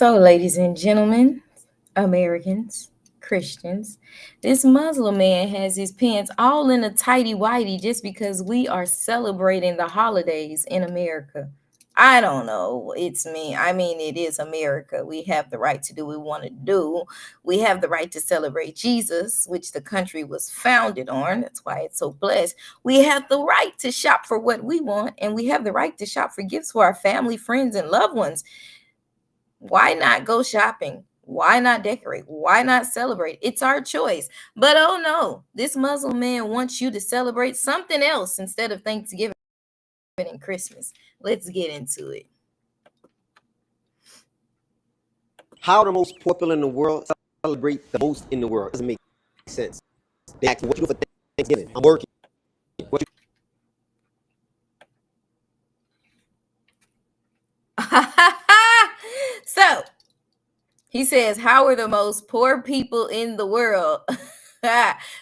So, ladies and gentlemen, Americans, Christians, this Muslim man has his pants all in a tighty whitey just because we are celebrating the holidays in America. I don't know. It's me. I mean, it is America. We have the right to do what we want to do. We have the right to celebrate Jesus, which the country was founded on. That's why it's so blessed. We have the right to shop for what we want, and we have the right to shop for gifts for our family, friends, and loved ones. Why not go shopping? Why not decorate? Why not celebrate? It's our choice. But oh no, this Muslim man wants you to celebrate something else instead of Thanksgiving and Christmas. Let's get into it. How the most poor people in the world celebrate the most in the world? Doesn't make sense. They ask me, what you do for Thanksgiving? I'm working. What you So he says, how are the most poor people in the world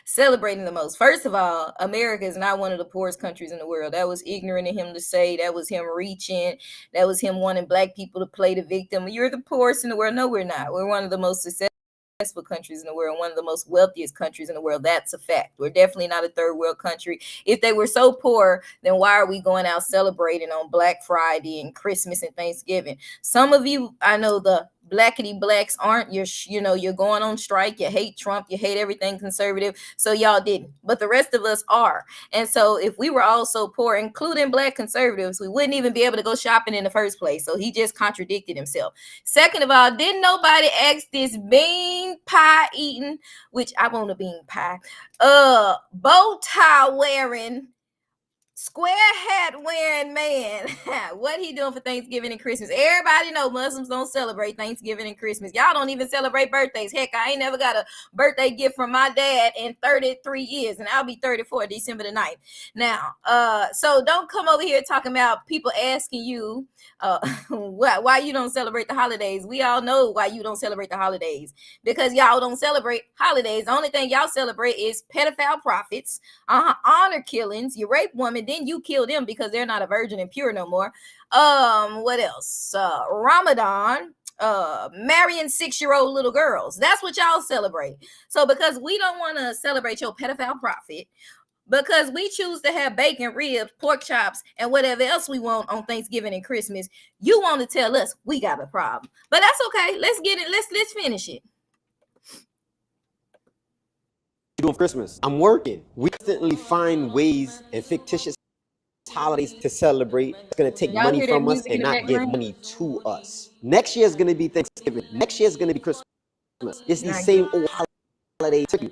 celebrating the most? First of all, America is not one of the poorest countries in the world. That was ignorant of him to say. That was him reaching. That was him wanting black people to play the victim. You're the poorest in the world. No, we're not. We're one of the most successful countries in the world, one of the most wealthiest countries in the world. That's a fact. We're definitely not a third world country. If they were so poor, then why are we going out celebrating on Black Friday and Christmas and Thanksgiving? Some of you, I know the blackity blacks aren't. You're going on strike. You hate Trump. You hate everything conservative. So y'all didn't. But the rest of us are. And so if we were all so poor, including black conservatives, we wouldn't even be able to go shopping in the first place. So he just contradicted himself. Second of all, didn't nobody ask this bean pie eating, which I want a bean pie, bow tie wearing, square hat wearing man what he doing for Thanksgiving and Christmas? Everybody know Muslims don't celebrate Thanksgiving and Christmas. Y'all don't even celebrate birthdays. Heck, I ain't never got a birthday gift from my dad in 33 years, and I'll be 34 December the 9th. Now, so don't come over here talking about people asking you why you don't celebrate the holidays. We all know why you don't celebrate the holidays, because y'all don't celebrate holidays. The only thing y'all celebrate is pedophile prophets, honor killings. You rape women, then you kill them because they're not a virgin and pure no more. What else? Ramadan, marrying 6-year-old little girls. That's what y'all celebrate. So because we don't want to celebrate your pedophile prophet, because we choose to have bacon, ribs, pork chops, and whatever else we want on Thanksgiving and Christmas, you want to tell us we got a problem. But that's okay. Let's get it. Let's finish it. doing for Christmas? I'm working. We constantly find ways and fictitious holidays to celebrate. It's going to take Y'all money hear that from us music in and the not give background? money to us. Next year is going to be Thanksgiving. Next year is going to be Christmas. It's the Not same old holiday to you.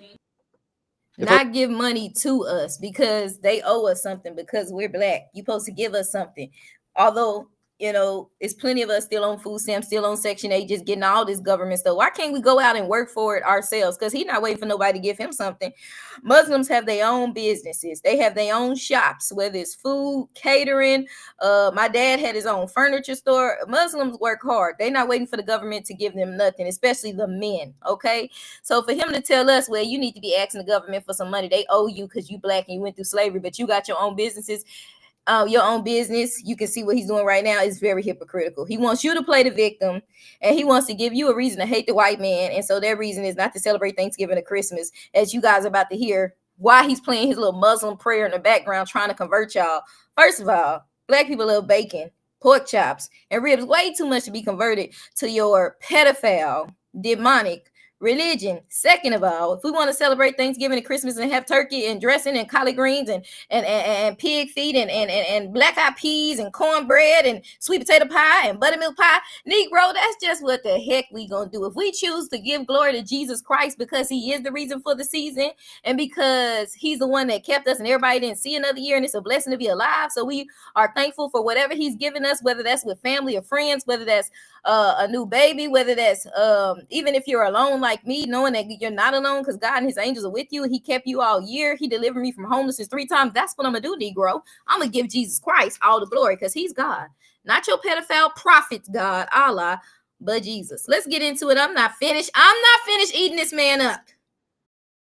Not give money to us because they owe us something because we're black. You're supposed to give us something. Although, it's plenty of us still on food stamps, still on Section 8, just getting all this government stuff. Why can't we go out and work for it ourselves? Because he's not waiting for nobody to give him something. Muslims have their own businesses. They have their own shops, whether it's food, catering. My dad had his own furniture store. Muslims work hard. They're not waiting for the government to give them nothing, especially the men, okay? So for him to tell us, well, you need to be asking the government for some money. They owe you because you black and you went through slavery, but you got your own businesses. Your own business, you can see what he's doing right now is very hypocritical. He wants you to play the victim, and he wants to give you a reason to hate the white man. And so their reason is not to celebrate Thanksgiving or Christmas, as you guys are about to hear why he's playing his little Muslim prayer in the background trying to convert y'all. First of all, black people love bacon, pork chops, and ribs way too much to be converted to your pedophile, demonic religion. Second of all, if we want to celebrate Thanksgiving and Christmas and have turkey and dressing and collard greens and pig feet and black eyed peas and cornbread and sweet potato pie and buttermilk pie, Negro, that's just what the heck we gonna do. If we choose to give glory to Jesus Christ because he is the reason for the season and because he's the one that kept us and everybody didn't see another year, and it's a blessing to be alive, so we are thankful for whatever he's given us, whether that's with family or friends, whether that's a new baby, whether that's even if you're alone like me, knowing that you're not alone because God and his angels are with you. He kept you all year. He delivered me from homelessness 3 times. That's what I'm gonna do, Negro. I'm gonna give Jesus Christ all the glory because he's God, not your pedophile prophets, God, Allah, but Jesus. Let's get into it. I'm not finished eating this man up.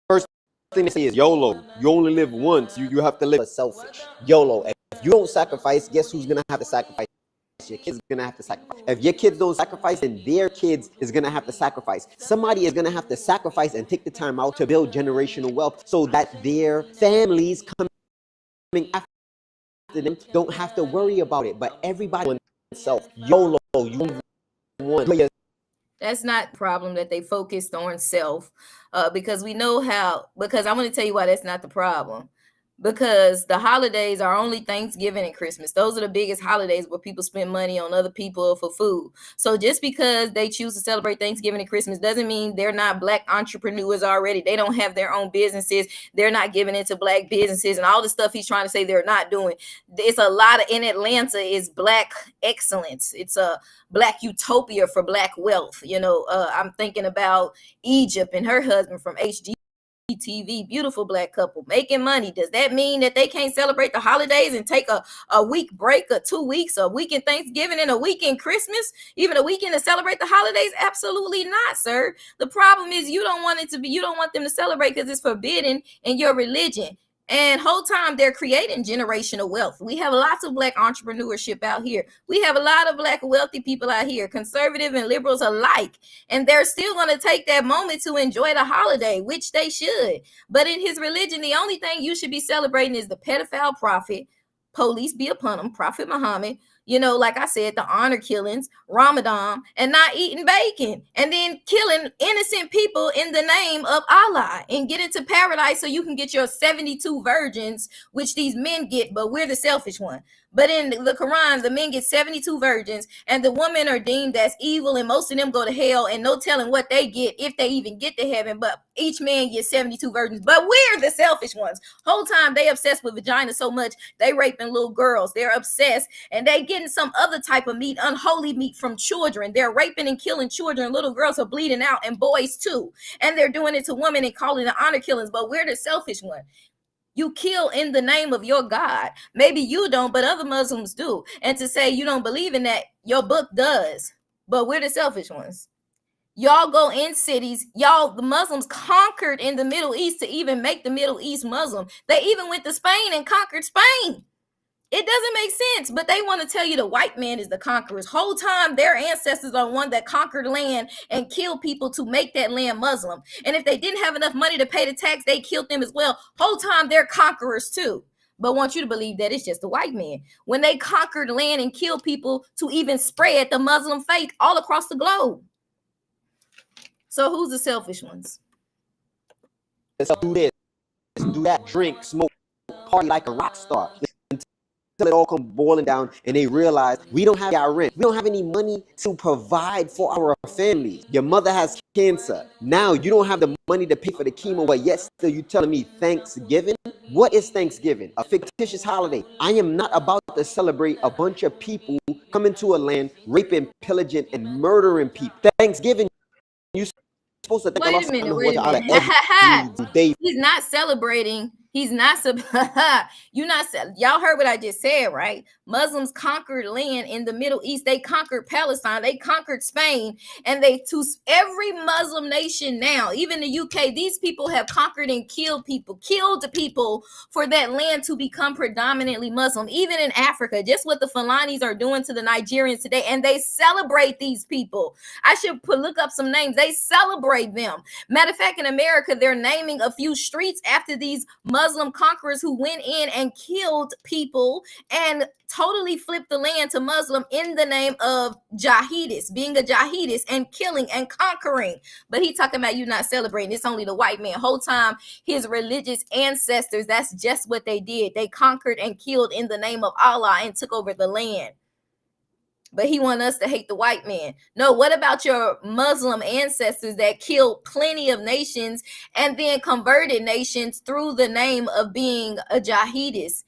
First thing they say is YOLO. You only live once. You have to live selfish. YOLO. If you don't sacrifice, guess who's going to have to sacrifice Your kids are gonna have to sacrifice. If your kids don't sacrifice, then their kids is gonna have to sacrifice. Somebody is gonna have to sacrifice and take the time out to build generational wealth so that their families coming after them don't have to worry about it. But everybody wants self. YOLO, you want. That's not the problem that they focused on self, because we know how. Because I'm going to tell you why that's not the problem. Because the holidays are only Thanksgiving and Christmas. Those are the biggest holidays where people spend money on other people for food. So just because they choose to celebrate Thanksgiving and Christmas doesn't mean they're not Black entrepreneurs already. They don't have their own businesses. They're not giving into Black businesses and all the stuff he's trying to say they're not doing. It's a lot of, in Atlanta is Black excellence. It's a Black utopia for Black wealth. I'm thinking about Egypt and her husband from HGTV, beautiful Black couple making money. Does that mean that they can't celebrate the holidays and take a week break, or 2 weeks, a week in Thanksgiving and a week in Christmas, even a weekend to celebrate the holidays? Absolutely not, sir. The problem is you don't want them to celebrate because it's forbidden in your religion. And whole time they're creating generational wealth. We have lots of Black entrepreneurship out here. We have a lot of Black wealthy people out here, conservative and liberals alike. And they're still going to take that moment to enjoy the holiday, which they should. But in his religion, the only thing you should be celebrating is the pedophile prophet, police be upon him, Prophet Muhammad. Like I said, the honor killings, Ramadan, and not eating bacon, and then killing innocent people in the name of Allah and get into paradise so you can get your 72 virgins, which these men get, but we're the selfish one. But in the Quran, the men get 72 virgins, and the women are deemed as evil, and most of them go to hell, and no telling what they get if they even get to heaven. But each man gets 72 virgins. But we're the selfish ones. Whole time they obsessed with vagina so much, they raping little girls. They're obsessed, and they getting some other type of meat, unholy meat from children. They're raping and killing children. Little girls are bleeding out, and boys too. And they're doing it to women and calling it honor killings. But we're the selfish one. You kill in the name of your God. Maybe you don't, but other Muslims do. And to say you don't believe in that, your book does. But we're the selfish ones. Y'all go in cities. The Muslims conquered in the Middle East to even make the Middle East Muslim. They even went to Spain and conquered Spain. It doesn't make sense, but they want to tell you the white man is the conquerors. Whole time their ancestors are one that conquered land and killed people to make that land Muslim. And if they didn't have enough money to pay the tax, they killed them as well. Whole time they're conquerors too, but want you to believe that it's just the white man. When they conquered land and killed people to even spread the Muslim faith all across the globe. So who's the selfish ones? Let's do this, let's do that, drink, smoke, party like a rock star. Until it all come boiling down and they realize we don't have our rent. We don't have any money to provide for our families. Your mother has cancer. Now you don't have the money to pay for the chemo, but yet still you telling me Thanksgiving? What is Thanksgiving? A fictitious holiday. I am not about to celebrate a bunch of people coming to a land, raping, pillaging, and murdering people. Thanksgiving, you're supposed to thank Allah subhanahu wa ta'ala every day. He's not celebrating. He's not. Y'all heard what I just said, right? Muslims conquered land in the Middle East. They conquered Palestine. They conquered Spain, and every Muslim nation now, even the UK, these people have conquered and killed people for that land to become predominantly Muslim. Even in Africa, just what the Fulanis are doing to the Nigerians today, and they celebrate these people. I should look up some names. They celebrate them. Matter of fact, in America, they're naming a few streets after these Muslim conquerors who went in and killed people and totally flipped the land to Muslim in the name of jihadist, being a jihadist and killing and conquering. But he talking about you not celebrating. It's only the white man. Whole time his religious ancestors, that's just what they did. They conquered and killed in the name of Allah and took over the land. But he wants us to hate the white man. No, what about your Muslim ancestors that killed plenty of nations and then converted nations through the name of being a jihadist?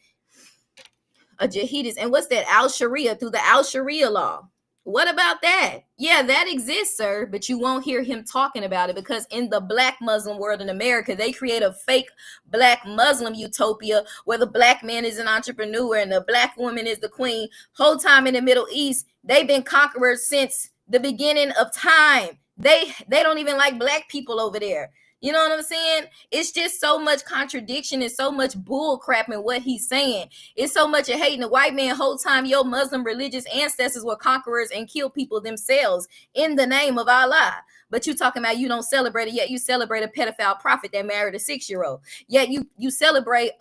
And what's that? Al-Sharia, through the Al-Sharia law. What about that? Yeah, that exists, sir, but you won't hear him talking about it because in the Black Muslim world in America, they create a fake Black Muslim utopia where the Black man is an entrepreneur and the Black woman is the queen. Whole time in the Middle East, they've been conquerors since the beginning of time. They don't even like Black people over there. You know what I'm saying? It's just so much contradiction and so much bull crap in what he's saying. It's so much of hating the white man whole time your Muslim religious ancestors were conquerors and killed people themselves in the name of Allah. But you talking about you don't celebrate it, yet you celebrate a pedophile prophet that married a 6-year-old. Yet you celebrate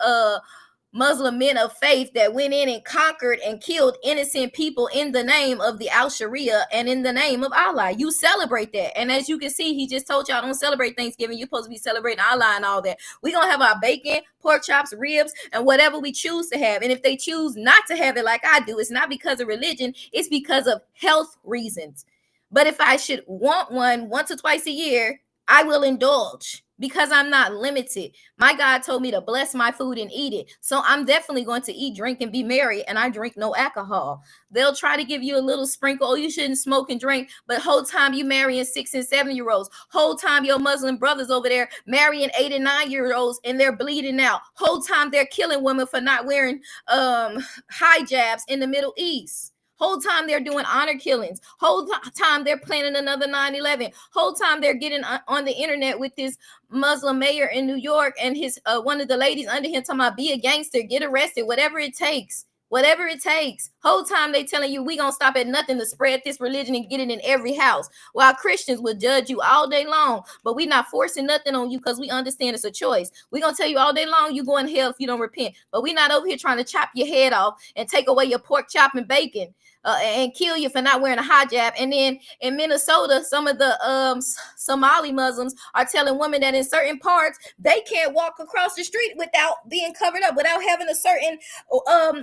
Muslim men of faith that went in and conquered and killed innocent people in the name of the Al-Sharia and in the name of Allah. You celebrate that. And as you can see, he just told y'all don't celebrate Thanksgiving. You're supposed to be celebrating Allah and all that. We're going to have our bacon, pork chops, ribs, and whatever we choose to have. And if they choose not to have it like I do, it's not because of religion. It's because of health reasons. But if I should want one once or twice a year, I will indulge because I'm not limited. My God told me to bless my food and eat it. So I'm definitely going to eat, drink, and be merry, and I drink no alcohol. They'll try to give you a little sprinkle. Oh, you shouldn't smoke and drink. But whole time you marrying 6 and 7-year-olds. Whole time your Muslim brothers over there marrying 8 and 9-year-olds and they're bleeding out. Whole time they're killing women for not wearing hijabs in the Middle East. Whole time they're doing honor killings. Whole time they're planning another 9/11. Whole time they're getting on the internet with this Muslim mayor in New York and his one of the ladies under him talking about be a gangster, get arrested, whatever it takes. Whatever it takes. Whole time they telling you we gonna stop at nothing to spread this religion and get it in every house. While Christians will judge you all day long, but we not forcing nothing on you because we understand it's a choice. We gonna tell you all day long you go in hell if you don't repent. But we not over here trying to chop your head off and take away your pork chop and bacon. And kill you for not wearing a hijab. And then in Minnesota, some of the Somali Muslims are telling women that in certain parts, they can't walk across the street without being covered up, without having a certain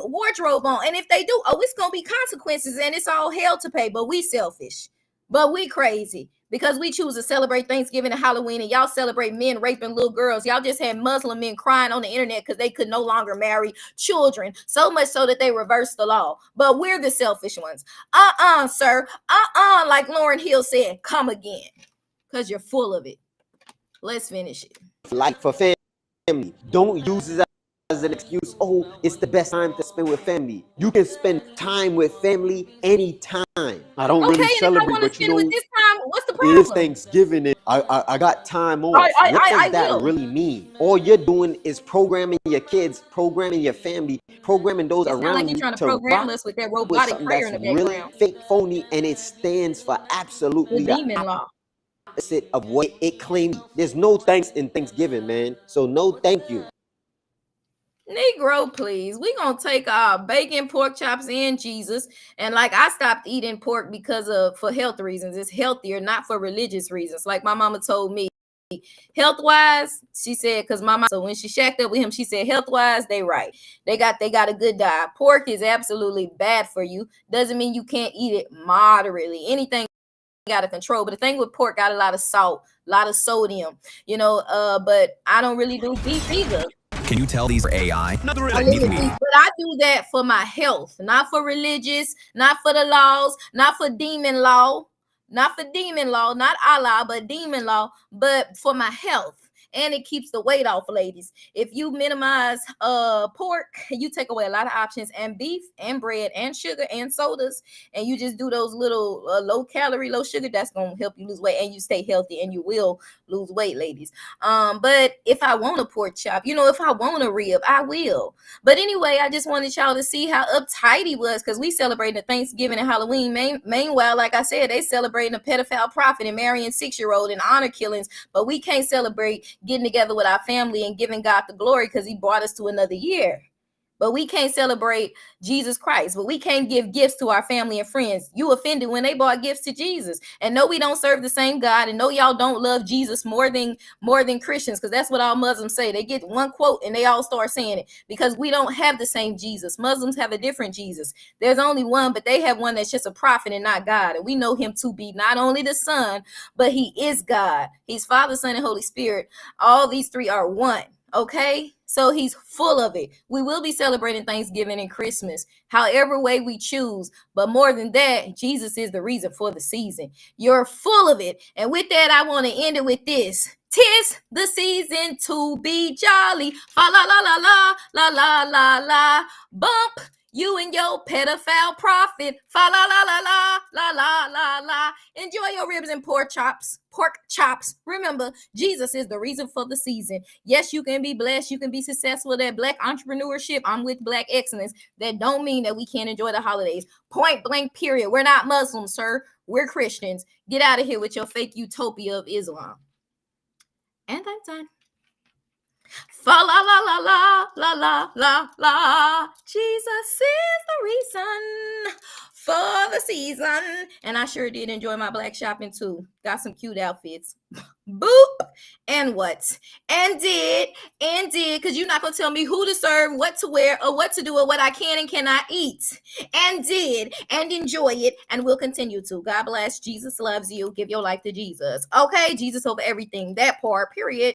wardrobe on. And if they do, it's going to be consequences and it's all hell to pay. But we selfish. But we crazy. Because we choose to celebrate Thanksgiving and Halloween, and y'all celebrate men raping little girls. Y'all just had Muslim men crying on the internet because they could no longer marry children, so much so that they reversed the law. But we're the selfish ones. Sir. Like Lauryn Hill said, come again. Because you're full of it. Let's finish it. Like for family, don't use it as an excuse. Oh, it's the best time to spend with family. You can spend time with family anytime. I don't really celebrate, but you know, with this time, what's the problem? It is Thanksgiving and I got time off. What does that really mean? All you're doing is programming your kids, programming your family, programming those around you trying to program us with that robotic prayer in the background. Really fake, phony, and it stands for absolutely the demon law. Opposite of what it claims. There's no thanks in Thanksgiving, man. So no thank you. Negro, please. We gonna take our bacon, pork chops, and Jesus. And like I stopped eating pork because for health reasons. It's healthier, not for religious reasons. Like my mama told me, health-wise, she said, because my mama. So when she shacked up with him, she said, health-wise, they right. They got a good diet. Pork is absolutely bad for you. Doesn't mean you can't eat it moderately. Anything got to control. But the thing with pork got a lot of salt, a lot of sodium. You know. But I don't really do beef either. Can you tell these are AI? Not really. But I do that for my health, not for religious, not for the laws, not for demon law, not Allah, but demon law, but for my health. And it keeps the weight off, ladies. If you minimize pork, you take away a lot of options, and beef and bread and sugar and sodas, and you just do those little low calorie, low sugar, that's going to help you lose weight and you stay healthy, and you will lose weight, ladies. But if I want a pork chop, if I want a rib, I will. But anyway, I just wanted y'all to see how uptight he was, because we celebrated Thanksgiving and Halloween. Meanwhile, like I said, they celebrating a pedophile prophet and marrying 6-year-old and honor killings, but we can't celebrate getting together with our family and giving God the glory because he brought us to another year. But we can't celebrate Jesus Christ. But we can't give gifts to our family and friends. You offended when they brought gifts to Jesus. And no, we don't serve the same God. And no, y'all don't love Jesus more than Christians, because that's what all Muslims say. They get one quote and they all start saying it, because we don't have the same Jesus. Muslims have a different Jesus. There's only one, but they have one that's just a prophet and not God. And we know him to be not only the Son, but he is God. He's Father, Son, and Holy Spirit. All these three are one. Okay? So he's full of it. We will be celebrating Thanksgiving and Christmas, however way we choose. But more than that, Jesus is the reason for the season. You're full of it. And with that, I want to end it with this. 'Tis the season to be jolly. Fa la la la la la la la la. Bump You and your pedophile prophet. Fa la la la la la la la la. Enjoy your ribs and pork chops. Remember, Jesus is the reason for the season. Yes, you can be blessed. You can be successful. That Black entrepreneurship. I'm with Black excellence. That don't mean that we can't enjoy the holidays. Point blank, period. We're not Muslims, sir. We're Christians. Get out of here with your fake utopia of Islam. And I'm done. Fa la la la la la la la la. Jesus is the reason for the season. And I sure did enjoy my Black shopping too. Got some cute outfits. Boop. And what? And did. Because you're not going to tell me who to serve, what to wear, or what to do, or what I can and cannot eat. And did. And enjoy it. And will continue to. God bless. Jesus loves you. Give your life to Jesus. Okay? Jesus over everything. That part, period.